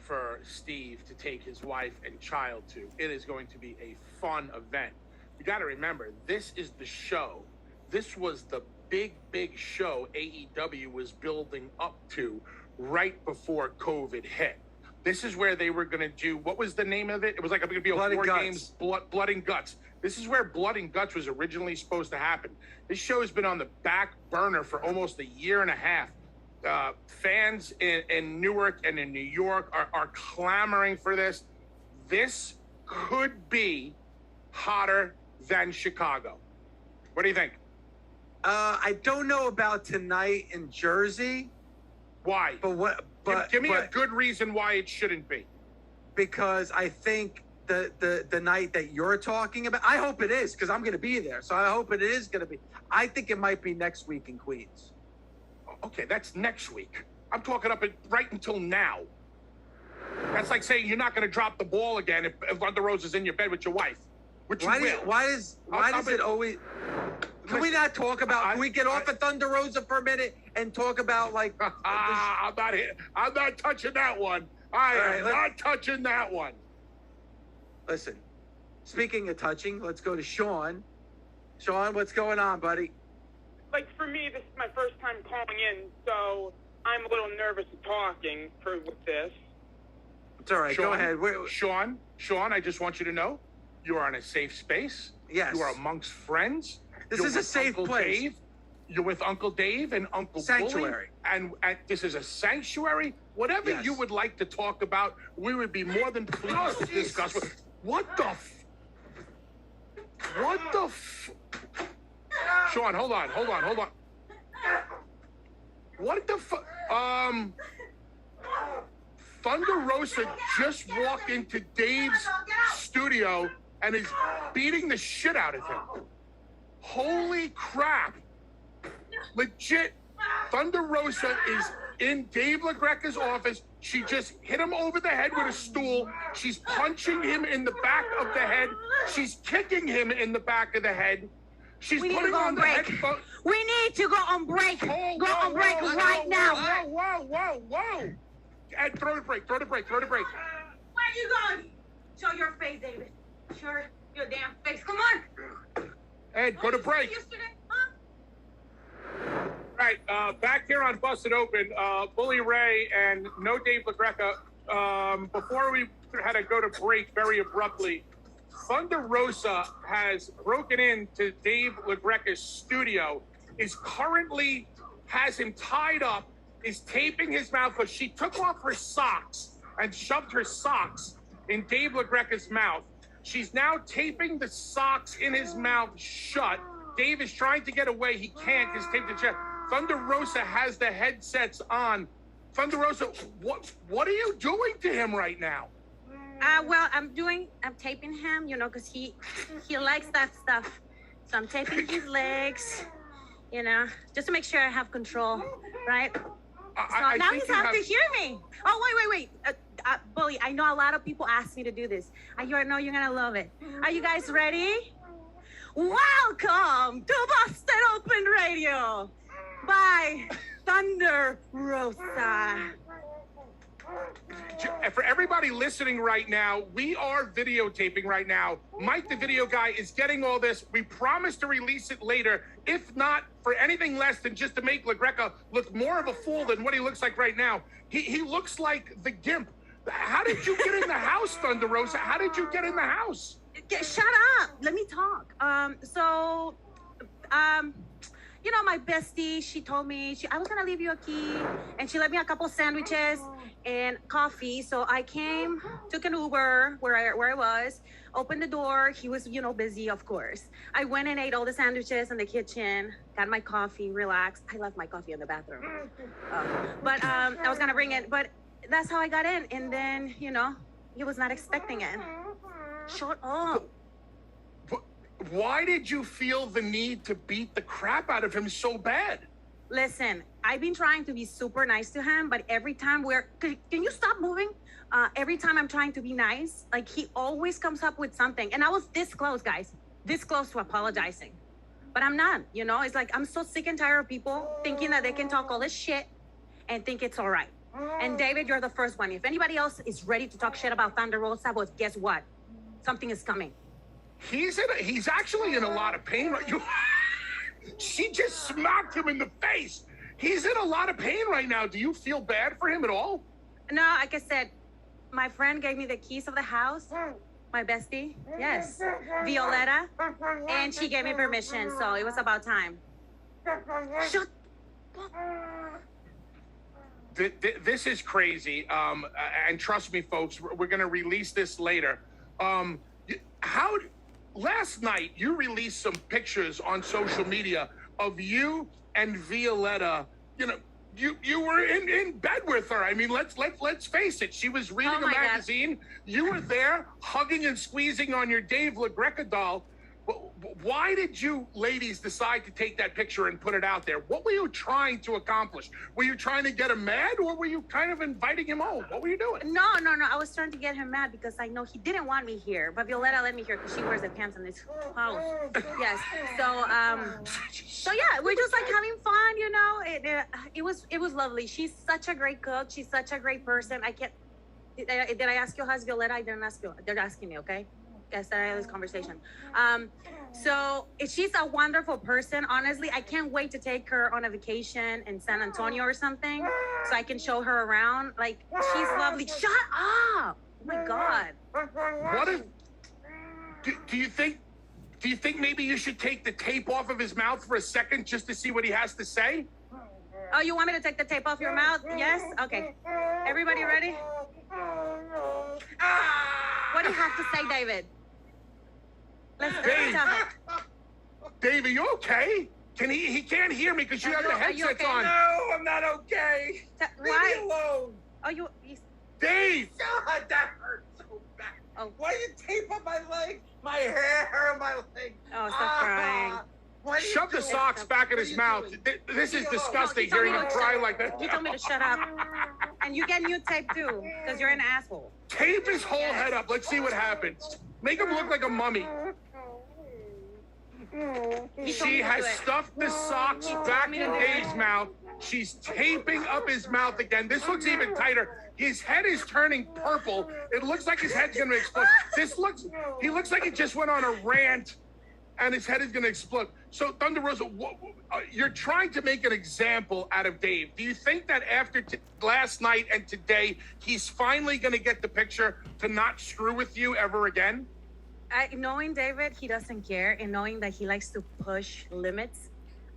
for Steve to take his wife and child to. It is going to be a fun event. You got to remember, this is the show. This was the big show AEW was building up to right before COVID hit. This is where they were going to do, what was the name of it? It was like going to be a Blood 4 games, Blood and Guts. This is where Blood and Guts was originally supposed to happen. This show has been on the back burner for almost a year and a half. Fans in Newark and in New York are clamoring for this. This could be hotter than Chicago. What do you think? I don't know about tonight in Jersey. Why? Give me a good reason why it shouldn't be. Because I think the night that you're talking about, I hope it is, because I'm going to be there. So I hope it is going to be. I think it might be next week in Queens. Okay, that's next week. I'm talking right until now. That's like saying you're not going to drop the ball again if Thunder Rosa's in your bed with your wife. Why does it always? Can we not talk about? Can we get off of Thunder Rosa for a minute and talk about like? I'm not here. I'm not touching that one. I'm not touching that one. Listen, speaking of touching, let's go to Sean. Sean, what's going on, buddy? Like for me, this is my first time calling in, so I'm a little nervous talking with this. It's all right. Sean, go ahead. Sean, I just want you to know you are in a safe space. Yes. You are amongst friends. This is a safe place. Dave. You're with Uncle Dave and Uncle Sanctuary. Bully, and this is a sanctuary. Whatever you would like to talk about, we would be more than pleased to discuss. What the Sean, hold on. What the Thunder Rosa just walked into Dave's studio and is beating the shit out of him. Holy crap. Legit, Thunder Rosa is in Dave LaGreca's office. She just hit him over the head with a stool. She's punching him in the back of the head. She's kicking him in the back of the head. She's putting on the headphones. We need to go on break. Go on break right now. Whoa. Ed, throw the break. Where are you going? Show your face, David. Show your damn face. Come on. Ed, go to break. Yesterday, huh? All right, back here on Busted Open, Bully Ray and no Dave LaGreca. Before we had to go to break very abruptly, Thunder Rosa has broken into Dave LaGreca's studio, has him tied up, is taping his mouth because she took off her socks and shoved her socks in Dave LaGreca's mouth. She's now taping the socks in his mouth shut. Dave is trying to get away. He can't. He's taped it shut. Thunder Rosa has the headsets on. Thunder Rosa, what are you doing to him right now? Well, I'm taping him, because he likes that stuff. So I'm taping his legs, just to make sure I have control, right? So now he's have to hear me. Oh, wait. Bully, I know a lot of people ask me to do this. I know you're going to love it. Are you guys ready? Welcome to Busted Open Radio by Thunder Rosa. For everybody listening right now, we are videotaping right now. Mike, the video guy, is getting all this. We promise to release it later, if not for anything less than just to make LaGreca look more of a fool than what he looks like right now. He looks like the Gimp. How did you get in the house, Thunder Rosa? How did you get in the house? Shut up. Let me talk. My bestie, she told me I was going to leave you a key, and she left me a couple sandwiches and coffee. So I came, took an Uber where I was, opened the door. He was, busy, of course. I went and ate all the sandwiches in the kitchen, got my coffee, relaxed. I left my coffee in the bathroom. I was going to bring it, but that's how I got in. And then, he was not expecting it. Shut up. Why did you feel the need to beat the crap out of him so bad? Listen, I've been trying to be super nice to him, but every time can you stop moving? Every time I'm trying to be nice, like he always comes up with something. And I was this close, guys, this close to apologizing. But I'm not, it's like I'm so sick and tired of people thinking that they can talk all this shit and think it's all right. And David, you're the first one. If anybody else is ready to talk shit about Thunder Rosa, well, guess what? Something is coming. He's actually in a lot of pain right now. She just smacked him in the face. He's in a lot of pain right now. Do you feel bad for him at all? No, like I said, my friend gave me the keys of the house. My bestie, yes, Violetta, and she gave me permission, so it was about time. Shut up. This is crazy, and trust me, folks, we're going to release this later. Last night you released some pictures on social media of you and Violetta. You know, you were in bed with her. I mean, let's face it. She was reading a magazine. God. You were there hugging and squeezing on your Dave LaGreca doll. Why did you ladies decide to take that picture and put it out there? What were you trying to accomplish? Were you trying to get him mad, or were you kind of inviting him home? What were you doing? No. I was trying to get him mad because I know he didn't want me here, but Violetta let me here because she wears the pants in this house. Yes. So yeah, we're just like having fun, you know. It was lovely. She's such a great cook. She's such a great person. Did I ask you how's Violetta? I didn't ask you. They're asking me, okay? Yes, I had this conversation. So she's a wonderful person. Honestly, I can't wait to take her on a vacation in San Antonio or something, so I can show her around. Like, she's lovely. Shut up! Oh my God. What if? Do you think maybe you should take the tape off of his mouth for a second just to see what he has to say? Oh, you want me to take the tape off your mouth? Yes. Okay. Everybody ready? What do you have to say, David? Let's tell him. Dave, are you okay? He can't hear me because you have the headsets okay? on. No, I'm not okay. Leave me alone. Oh, Dave! God, that hurts so bad. Oh. Why do you tape up my leg, my hair, my leg? Oh, stop crying. Shove the socks back in his mouth. This is disgusting hearing him cry like that. He told me to shut up. And you get new tape too, because you're an asshole. Tape his whole head up. Let's see what happens. Make him look like a mummy. She has stuffed the socks back in Dave's mouth. She's taping up his mouth again. This looks even tighter. His head is turning purple. It looks like his head's going to explode. He looks like he just went on a rant and his head is going to explode. So, Thunder Rosa, you're trying to make an example out of Dave. Do you think that after last night and today, he's finally going to get the picture to not screw with you ever again? Knowing David, he doesn't care, and knowing that he likes to push limits,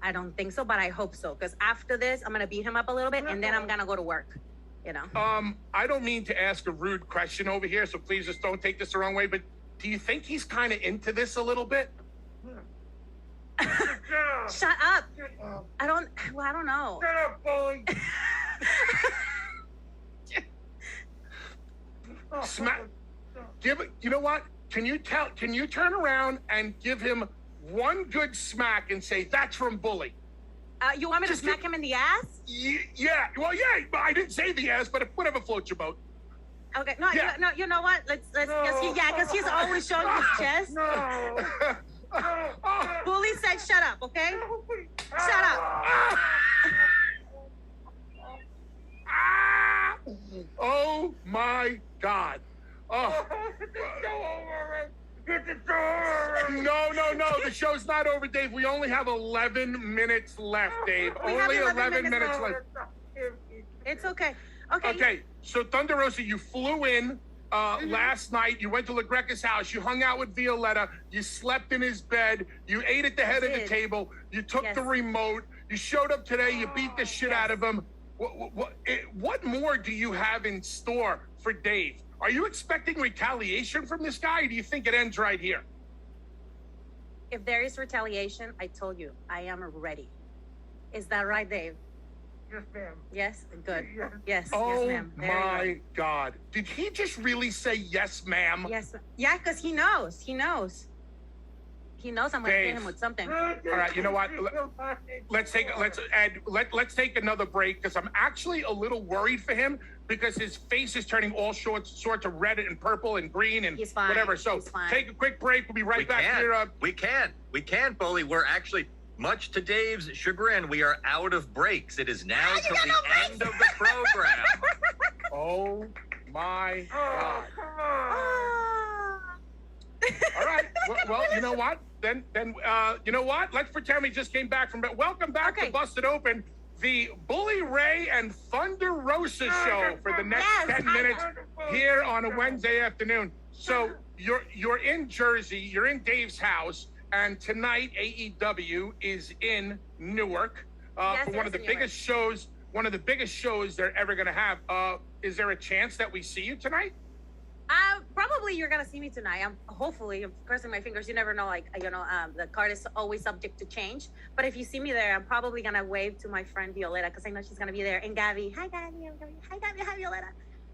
I don't think so, but I hope so. Because after this, I'm going to beat him up a little bit, and then I'm going to go to work, you know? I don't mean to ask a rude question over here, so please just don't take this the wrong way, but do you think he's kind of into this a little bit? Shut up. I don't know. Shut up, bully. You know what? Can you turn around and give him one good smack and say, that's from Bully? You want me to smack him in the ass? Yeah. Well, yeah. I didn't say the ass, but whatever floats your boat. Okay. No. You know what? Let's. Because he's always showing his chest. No. Bully said, "Shut up." Okay. Shut up. Oh my God. Oh. No. The show's not over, Dave. We only have 11 minutes left, Dave. Only 11 minutes left. It's okay. Okay. So, Thunder Rosa, you flew in last night. You went to LaGreca's house. You hung out with Violetta. You slept in his bed. You ate at the head of the table. You took the remote. You showed up today. You beat the shit out of him. What more do you have in store for Dave? Are you expecting retaliation from this guy, or do you think it ends right here? If there is retaliation, I told you, I am ready. Is that right, Dave? Yes, ma'am. Yes? Good. Yes, oh, yes, ma'am. My God. Did he just really say yes, ma'am? Yes. Yeah, because he knows. He knows I'm going to hit him with something. All right, you know what? Let's take another break, because I'm actually a little worried for him, because his face is turning all sorts of red and purple and green and whatever. So take a quick break. We'll be right back here. We can, Bully. We're actually Much to Dave's chagrin, we are out of breaks. It is now till the end of the program. Oh my God. All right. Well, you know what? Then, you know what? Let's pretend we just came back from. Welcome back to Busted Open, the Bully Ray and Thunder Rosa show for the next 10 minutes here on a Wednesday afternoon. So you're in Jersey, you're in Dave's house, and tonight AEW is in Newark for one of the biggest shows. One of the biggest shows they're ever going to have. Is there a chance that we see you tonight? Probably you're gonna see me tonight. I'm hopefully, I'm crossing my fingers. You never know, the card is always subject to change. But if you see me there, I'm probably gonna wave to my friend Violetta because I know she's gonna be there. And Gabby, hi Gabby, hi Gabby, hi Violetta.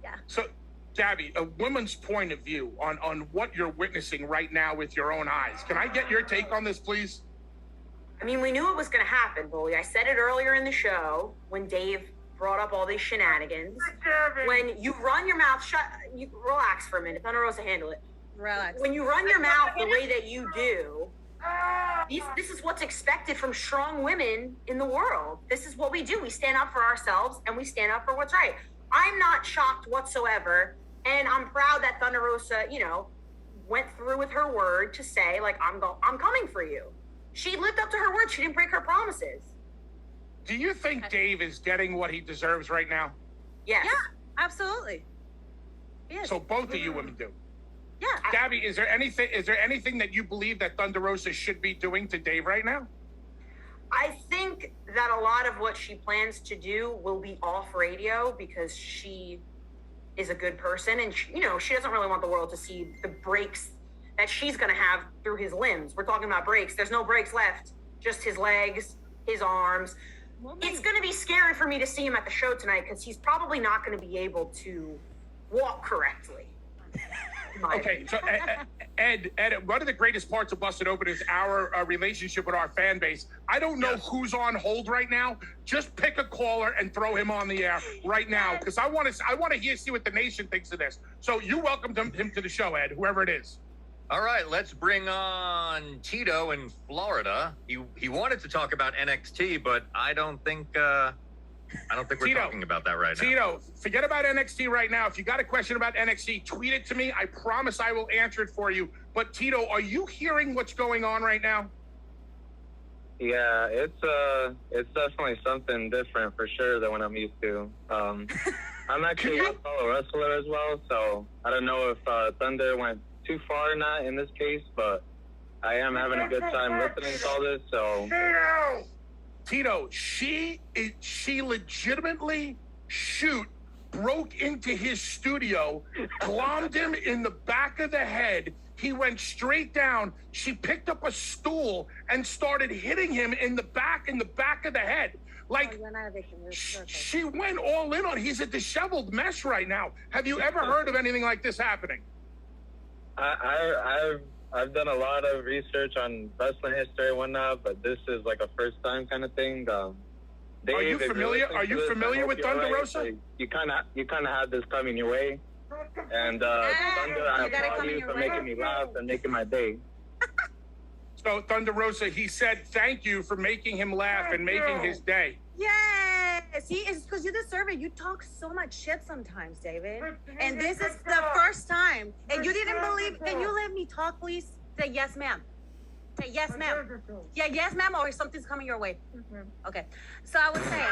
Yeah. So, Gabby, a woman's point of view on what you're witnessing right now with your own eyes. Can I get your take on this, please? I mean, we knew it was gonna happen, Bully. I said it earlier in the show when Dave brought up all these shenanigans. When you run your mouth shut, you relax for a minute. Thunder Rosa, handle it. Relax. When you run your mouth the way that you do, this is what's expected from strong women in the world. This is what we do. We stand up for ourselves and we stand up for what's right. I'm not shocked whatsoever, and I'm proud that Thunder Rosa, went through with her word to say, like, I'm coming for you. She lived up to her word. She didn't break her promises. Do you think Dave is getting what he deserves right now? Yes. Yeah, absolutely. Yes. So both of you women do. Yeah. Gabby, is there anything that you believe that Thunder Rosa should be doing to Dave right now? I think that a lot of what she plans to do will be off radio because she is a good person, and she doesn't really want the world to see the breaks that she's going to have through his limbs. We're talking about breaks. There's no breaks left, just his legs, his arms. It's going to be scary for me to see him at the show tonight because he's probably not going to be able to walk correctly. Okay, so Ed, one of the greatest parts of Busted Open is our relationship with our fan base. I don't know who's on hold right now. Just pick a caller and throw him on the air right now because I want to see what the nation thinks of this. So you welcomed him to the show, Ed, whoever it is. All right, let's bring on Tito in Florida. He wanted to talk about NXT, but I don't think we're talking about that right now. Tito, forget about NXT right now. If you got a question about NXT, tweet it to me. I promise I will answer it for you. But Tito, are you hearing what's going on right now? Yeah, it's definitely something different for sure than what I'm used to. I'm actually a fellow wrestler as well, so I don't know if Thunder went too far or not in this case, but I am having a good time listening to all this. So Tito, she legitimately broke into his studio, glommed him in the back of the head. He went straight down. She picked up a stool and started hitting him in the back of the head. Like, she went all in on. He's a disheveled mess right now. Have you ever heard of anything like this happening? I've done a lot of research on wrestling history and whatnot, but this is like a first time kind of thing. Dave, are you familiar with Thunder Rosa? Like, you kind of had this coming your way, and Thunder, I applaud you for making me laugh and making my day. So Thunder Rosa, he said thank you for making him laugh and making his day. Yes, he is, because you deserve it. You talk so much shit sometimes, David. And this is the first time. And you didn't believe. Can you let me talk, please? Say yes, ma'am. Say yes, ma'am. Yeah, yes, ma'am, or something's coming your way. Okay. So I was saying,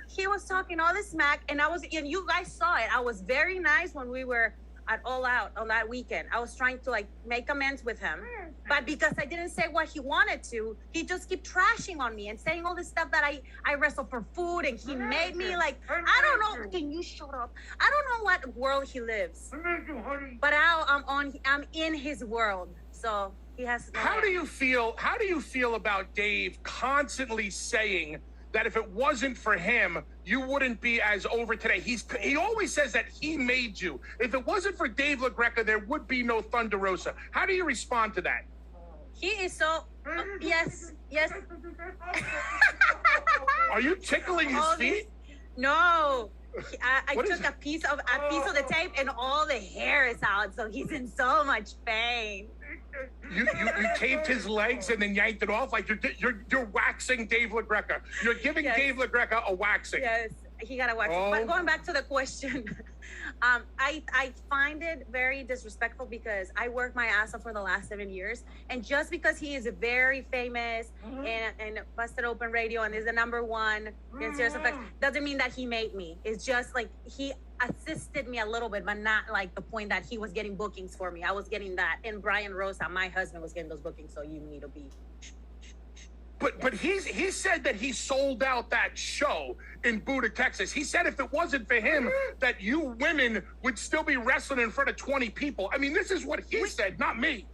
he was talking all this smack, and you guys saw it. I was very nice when we were at All Out on that weekend. I was trying to make amends with him, but because I didn't say what he wanted to, he just kept trashing on me and saying all this stuff that I wrestled for food, and he made me I don't know. Can you shut up? I don't know what world he lives, but I'm in his world, so he has. How do you feel about Dave constantly saying that if it wasn't for him, you wouldn't be as over today? He always says that he made you. If it wasn't for Dave LaGreca, there would be no Thunder Rosa. How do you respond to that? He is so yes. Are you tickling his feet? No. I took a piece of the tape and all the hair is out, so he's in so much pain. You taped his legs and then yanked it off like you're waxing Dave LaGreca. You're giving Dave LaGreca a waxing. Yes, he got a wax. Oh. But going back to the question, I find it very disrespectful because I worked my ass off for the last 7 years, and just because he is very famous and Busted Open Radio and is the #1 in Serious Effects doesn't mean that he made me. It's just like he assisted me a little bit, but not like the point that he was getting bookings for me. I was getting that, and Brian Rosa, my husband, was getting those bookings. So you need to be. But he said that he sold out that show in Buda, Texas. He said if it wasn't for him, that you women would still be wrestling in front of 20 people. I mean, this is what he said, not me.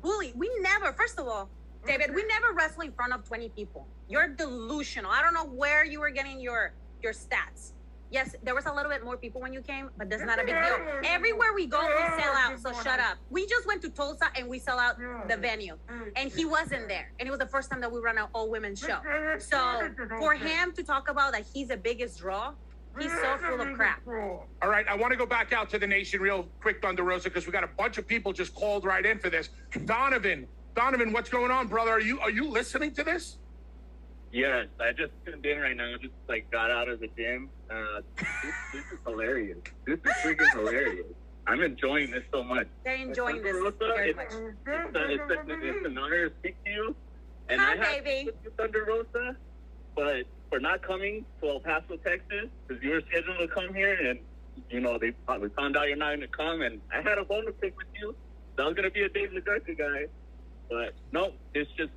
Bully, we never, first of all, David, we never wrestle in front of 20 people. You're delusional. I don't know where you were getting your stats. Yes, there was a little bit more people when you came, but that's not a big deal. Everywhere we go, we sell out, so shut up. We just went to Tulsa and we sell out the venue. And he wasn't there. And it was the first time that we ran an all-women show. So for him to talk about that he's the biggest draw, he's so full of crap. All right, I want to go back out to the nation real quick, Thunder Rosa, because we got a bunch of people just called right in for this. Donovan, what's going on, brother? Are you listening to this? Yes, I just tuned in right now. I just got out of the gym. This is hilarious. This is freaking hilarious. I'm enjoying this so much. They're enjoying this Rosa, very much. It's an honor to speak to you. And Hi, I have baby. to Thunder Rosa, but for not coming to El Paso, Texas, because you were scheduled to come here, and we found out you're not going to come, and I had a bone to pick with you. So I was going to be a Dave LaGreca guy. But no, it's just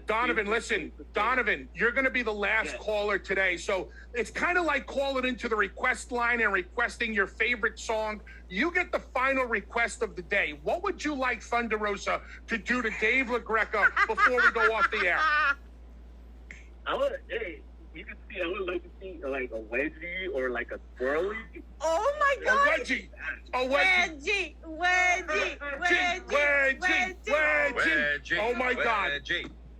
Donovan, listen, Donovan, you're going to be the last caller today. So it's kind of like calling into the request line and requesting your favorite song. You get the final request of the day. What would you like Thunder Rosa to do to Dave LaGreca before we go off the air? You can see, I would like to see like a wedgie or like a swirly. Oh my God! A wedgie. Oh my God!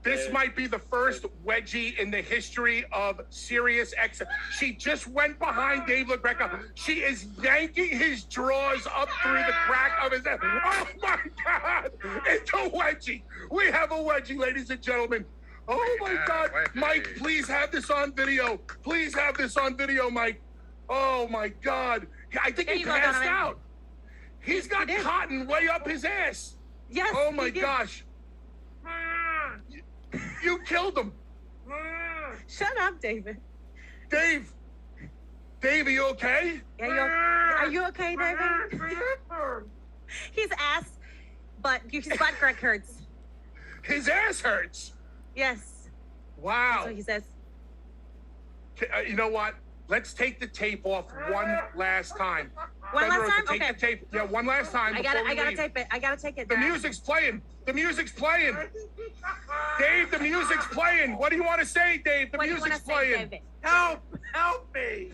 This might be the first wedgie in the history of Sirius XM. She just went behind Dave LaGreca. She is yanking his drawers up through the crack of his head. Oh my God! It's a wedgie. We have a wedgie, ladies and gentlemen. Oh my God, Mike, please have this on video. Please have this on video, Mike. Oh my God. I think he passed out. He's got cotton way up his ass. Yes. Oh my gosh. You killed him. Shut up, David. Dave, are you okay? Are you okay, David? His ass, but his butt crack hurts. His ass hurts. Yes. Wow. That's what he says. You know what? Let's take the tape off one last time. One last time? Take the tape. Yeah, one last time. I gotta tape it. I gotta take it. The music's playing. The music's playing. Dave, the music's playing. What do you want to say, Dave? The music's playing. Help me.